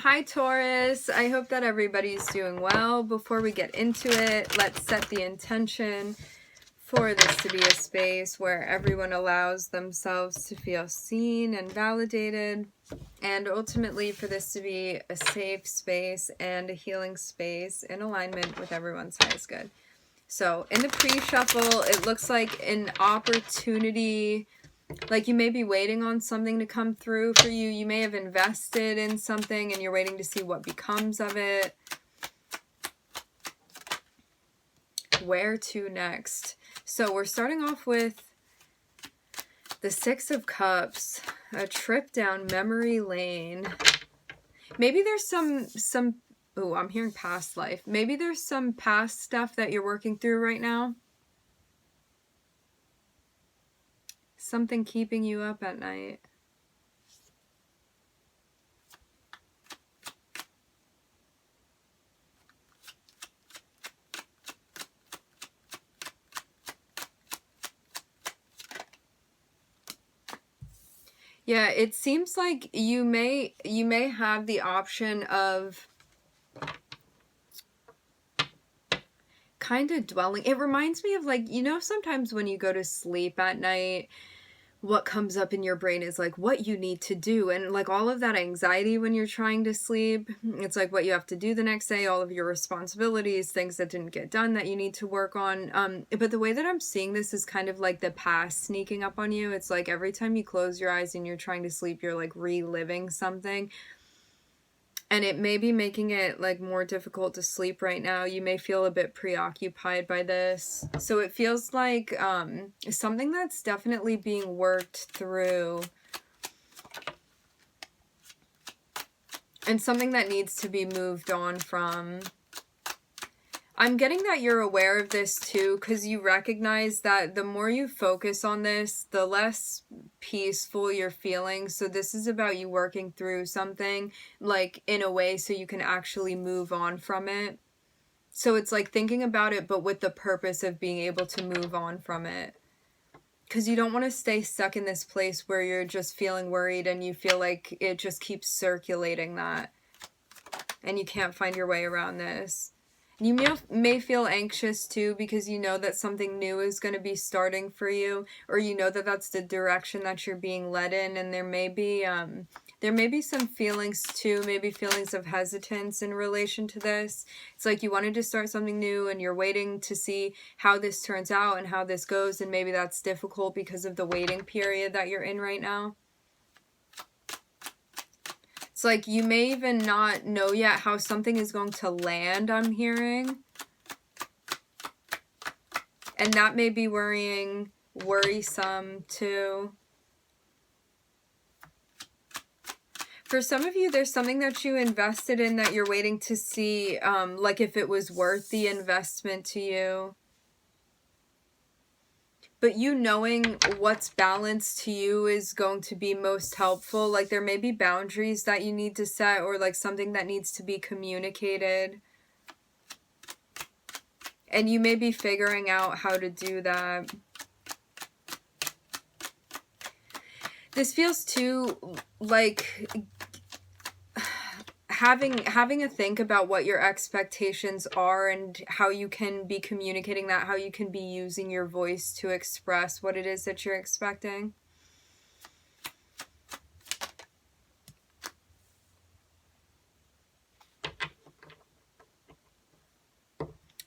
Hi Taurus, I hope that everybody's doing well. Before we get into it, let's set the intention for this to be a space where everyone allows themselves to feel seen and validated, and ultimately for this to be a safe space and a healing space in alignment with everyone's highest good. So in the pre-shuffle, it looks like an opportunity. Like you may be waiting on something to come through for you. You may have invested in something and you're waiting to see what becomes of it. Where to next? So we're starting off with the Six of Cups, a trip down memory lane. Maybe there's some oh, I'm hearing past life. Maybe there's some past stuff that you're working through right now. Something keeping you up at night. Yeah, it seems like you may have the option of kind of dwelling. It reminds me of, like, you know, sometimes when you go to sleep at night, what comes up in your brain is like what you need to do, and like all of that anxiety when you're trying to sleep, it's like what you have to do the next day, all of your responsibilities, things that didn't get done that you need to work on. But the way that I'm seeing this is kind of like the past sneaking up on you. It's like every time you close your eyes and you're trying to sleep, you're like reliving something. And it may be making it like more difficult to sleep right now. You may feel a bit preoccupied by this. So it feels like something that's definitely being worked through. And something that needs to be moved on from. I'm getting that you're aware of this too, because you recognize that the more you focus on this, the less peaceful you're feeling. So this is about you working through something, like, in a way so you can actually move on from it. So it's like thinking about it, but with the purpose of being able to move on from it. Because you don't want to stay stuck in this place where you're just feeling worried and you feel like it just keeps circulating that. And you can't find your way around this. You may feel anxious too, because you know that something new is going to be starting for you, or you know that that's the direction that you're being led in, and there may be some feelings too, maybe feelings of hesitance in relation to this. It's like you wanted to start something new and you're waiting to see how this turns out and how this goes, and maybe that's difficult because of the waiting period that you're in right now. It's like you may even not know yet how something is going to land, I'm hearing. And that may be worrisome too. For some of you, there's something that you invested in that you're waiting to see, like if it was worth the investment to you. But you knowing what's balanced to you is going to be most helpful. Like there may be boundaries that you need to set, or like something that needs to be communicated. And you may be figuring out how to do that. This feels too like having a think about what your expectations are and how you can be communicating that, how you can be using your voice to express what it is that you're expecting.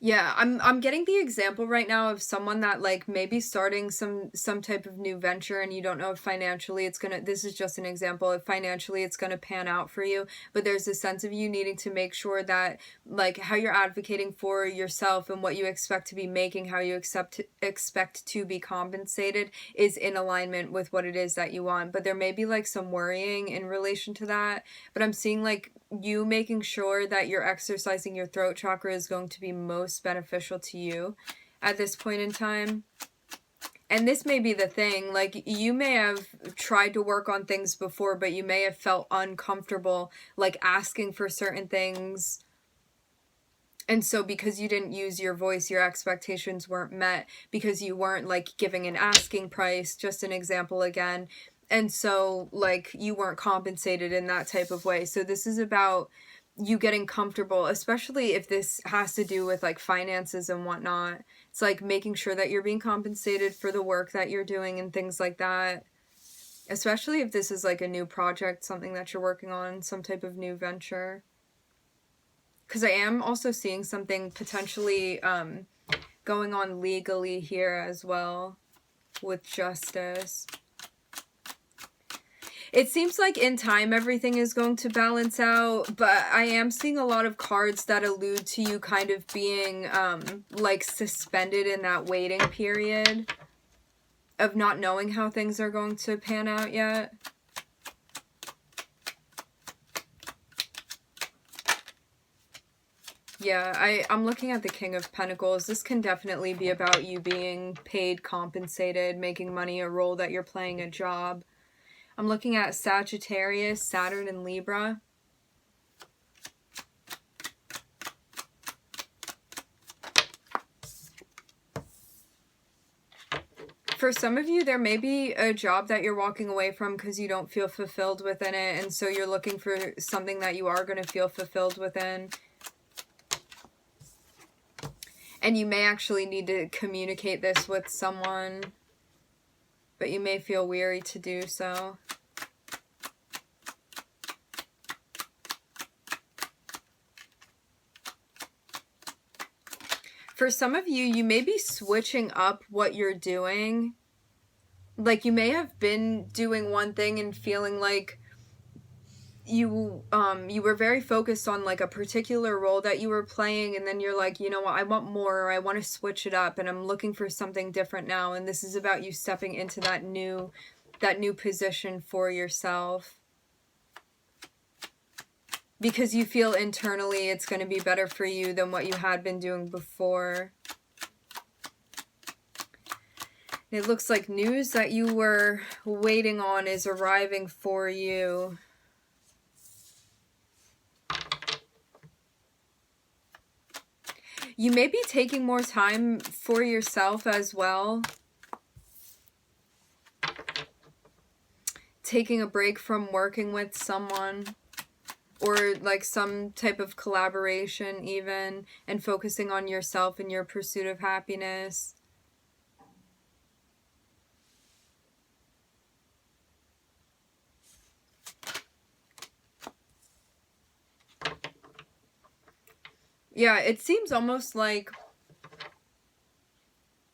Yeah, I'm getting the example right now of someone that like maybe starting some type of new venture, and you don't know if financially it's gonna, this is just an example, if financially it's gonna pan out for you, but there's a sense of you needing to make sure that like how you're advocating for yourself and what you expect to be making, how you expect to be compensated is in alignment with what it is that you want. But there may be like some worrying in relation to that, but I'm seeing like you making sure that you're exercising your throat chakra is going to be most beneficial to you at this point in time. And this may be the thing, like you may have tried to work on things before, but you may have felt uncomfortable like asking for certain things. And so because you didn't use your voice, your expectations weren't met because you weren't like giving an asking price, just an example again. And so, like, you weren't compensated in that type of way. So this is about you getting comfortable, especially if this has to do with, like, finances and whatnot. It's, like, making sure that you're being compensated for the work that you're doing and things like that. Especially if this is, like, a new project, something that you're working on, some type of new venture. Because I am also seeing something potentially going on legally here as well with justice. It seems like in time everything is going to balance out, but I am seeing a lot of cards that allude to you kind of being like suspended in that waiting period of not knowing how things are going to pan out yet. Yeah, I'm looking at the King of Pentacles. This can definitely be about you being paid, compensated, making money, a role that you're playing, a job. I'm looking at Sagittarius, Saturn, and Libra. For some of you, there may be a job that you're walking away from because you don't feel fulfilled within it, and so you're looking for something that you are going to feel fulfilled within. And you may actually need to communicate this with someone, but you may feel weary to do so. For some of you, you may be switching up what you're doing. Like, you may have been doing one thing and feeling like you were very focused on, like, a particular role that you were playing, and then you're like, you know what, I want more, or I want to switch it up, and I'm looking for something different now. And this is about you stepping into that new position for yourself, because you feel internally it's going to be better for you than what you had been doing before. It looks like news that you were waiting on is arriving for you. You may be taking more time for yourself as well. Taking a break from working with someone, or like some type of collaboration even, and focusing on yourself and your pursuit of happiness. Yeah, it seems almost like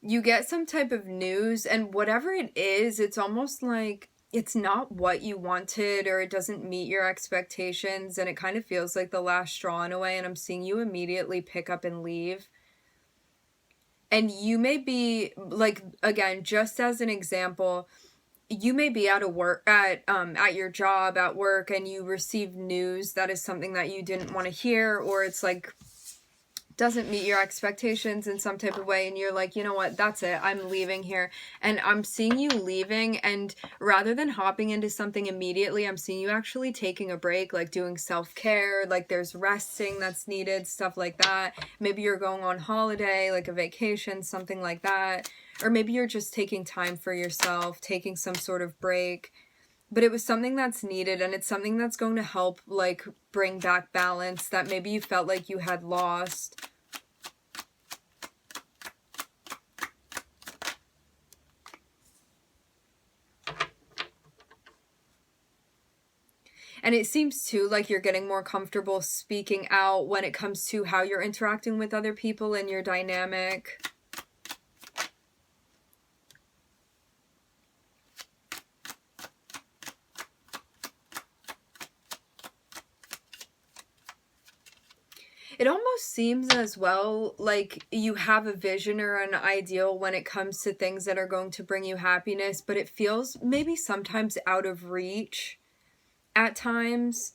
you get some type of news, and whatever it is, it's almost like it's not what you wanted, or it doesn't meet your expectations, and it kind of feels like the last straw in a way, and I'm seeing you immediately pick up and leave. And you may be, like, again, just as an example, you may be at your job at work, and you receive news that is something that you didn't want to hear, or it's like doesn't meet your expectations in some type of way, and you're like, you know what, that's it, I'm leaving here. And I'm seeing you leaving, and rather than hopping into something immediately, I'm seeing you actually taking a break, like doing self-care, like there's resting that's needed, stuff like that. Maybe you're going on holiday, like a vacation, something like that. Or maybe you're just taking time for yourself, taking some sort of break. But it was something that's needed, and it's something that's going to help, like, bring back balance that maybe you felt like you had lost. And it seems, too, like you're getting more comfortable speaking out when it comes to how you're interacting with other people in your dynamic. It almost seems as well like you have a vision or an ideal when it comes to things that are going to bring you happiness, but it feels maybe sometimes out of reach at times.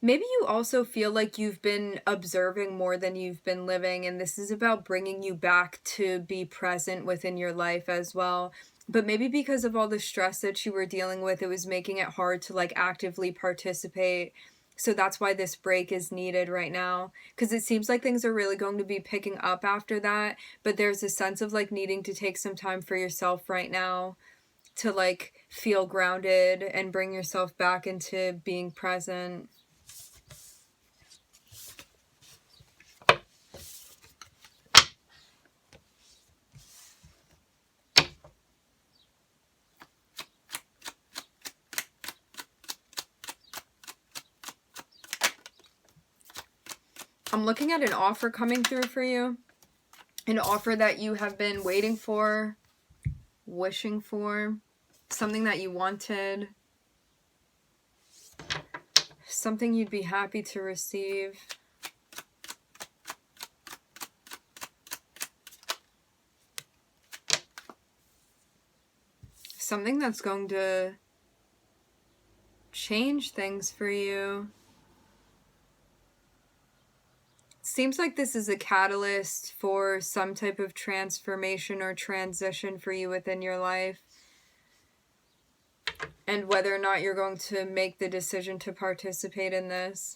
Maybe you also feel like you've been observing more than you've been living, and this is about bringing you back to be present within your life as well. But maybe because of all the stress that you were dealing with, it was making it hard to, like, actively participate. So that's why this break is needed right now, because it seems like things are really going to be picking up after that, but there's a sense of, like, needing to take some time for yourself right now. to like feel grounded and bring yourself back into being present. I'm looking at an offer coming through for you. An offer that you have been waiting for, wishing for, something that you wanted, something you'd be happy to receive. Something that's going to change things for you. Seems like this is a catalyst for some type of transformation or transition for you within your life. And whether or not you're going to make the decision to participate in this.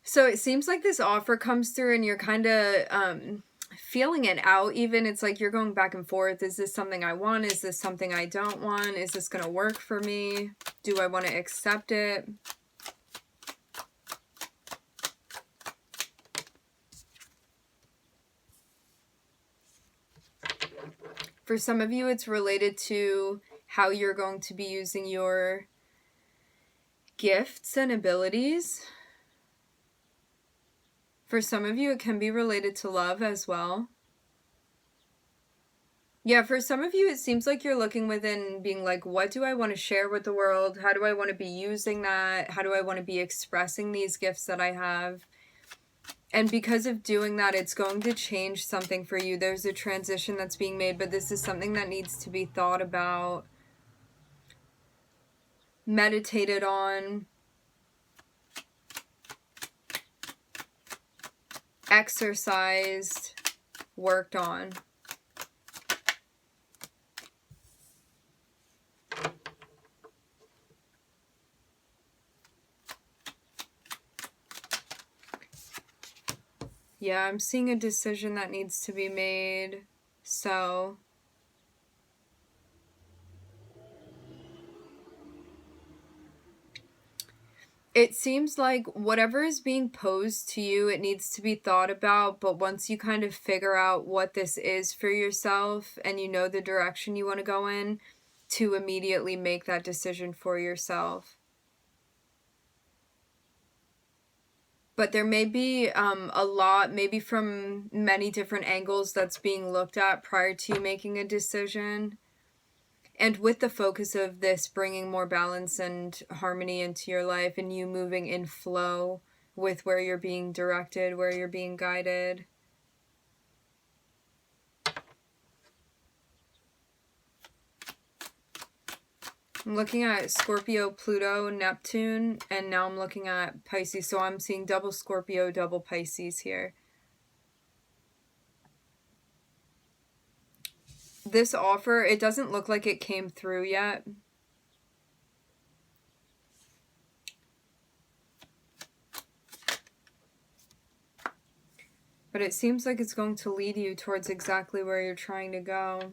So it seems like this offer comes through and you're kind of feeling it out even. It's like you're going back and forth. Is this something I want? Is this something I don't want? Is this going to work for me? Do I want to accept it? For some of you, it's related to how you're going to be using your gifts and abilities. For some of you, it can be related to love as well. Yeah, for some of you, it seems like you're looking within being like, what do I want to share with the world? How do I want to be using that? How do I want to be expressing these gifts that I have? And because of doing that, it's going to change something for you. There's a transition that's being made, but this is something that needs to be thought about, meditated on, exercised, worked on. Yeah, I'm seeing a decision that needs to be made. So it seems like whatever is being posed to you, it needs to be thought about. But once you kind of figure out what this is for yourself and you know the direction you want to go in, to immediately make that decision for yourself. But there may be a lot, maybe from many different angles that's being looked at prior to you making a decision. And with the focus of this bringing more balance and harmony into your life and you moving in flow with where you're being directed, where you're being guided. I'm looking at Scorpio, Pluto, Neptune, and now I'm looking at Pisces. So I'm seeing double Scorpio, double Pisces here. This offer, it doesn't look like it came through yet. But it seems like it's going to lead you towards exactly where you're trying to go.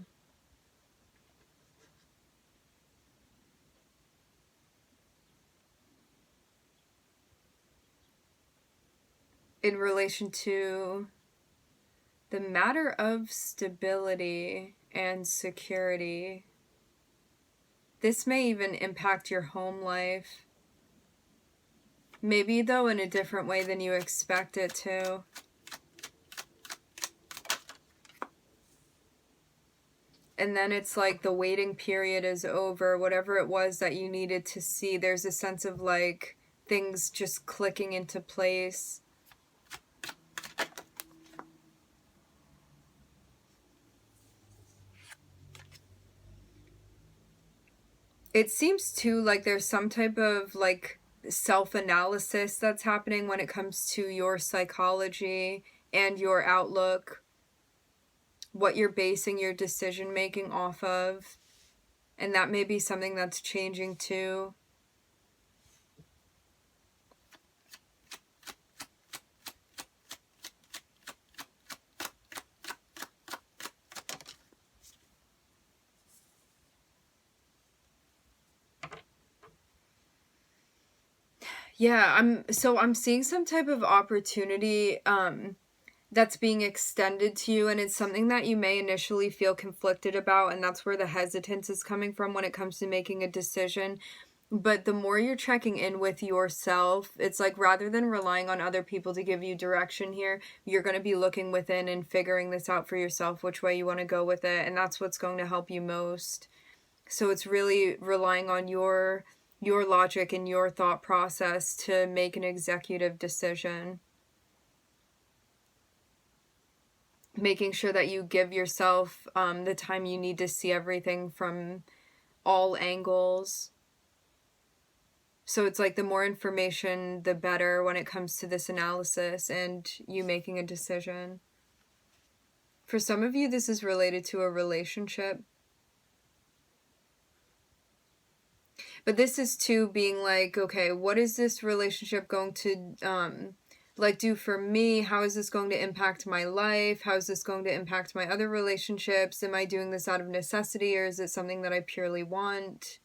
In relation to the matter of stability and security. This may even impact your home life. Maybe though in a different way than you expect it to. And then it's like the waiting period is over. Whatever it was that you needed to see, there's a sense of like things just clicking into place. It seems too like there's some type of like self-analysis that's happening when it comes to your psychology and your outlook, what you're basing your decision making off of. And that may be something that's changing too. Yeah, I'm seeing some type of opportunity that's being extended to you, and it's something that you may initially feel conflicted about, and that's where the hesitance is coming from when it comes to making a decision. But the more you're checking in with yourself, it's like rather than relying on other people to give you direction here, you're going to be looking within and figuring this out for yourself, which way you want to go with it, and that's what's going to help you most. So it's really relying on your logic and your thought process to make an executive decision. Making sure that you give yourself the time you need to see everything from all angles. So it's like the more information, the better when it comes to this analysis and you making a decision. For some of you, this is related to a relationship. But this is too being like, okay, what is this relationship going to do for me? How is this going to impact my life? How is this going to impact my other relationships? Am I doing this out of necessity, or is it something that I purely want?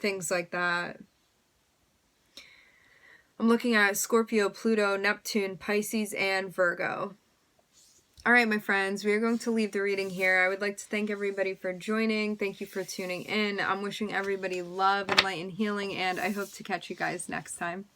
Things like that. I'm looking at Scorpio, Pluto, Neptune, Pisces, and Virgo. All right, my friends, we are going to leave the reading here. I would like to thank everybody for joining. Thank you for tuning in. I'm wishing everybody love and light and healing, and I hope to catch you guys next time.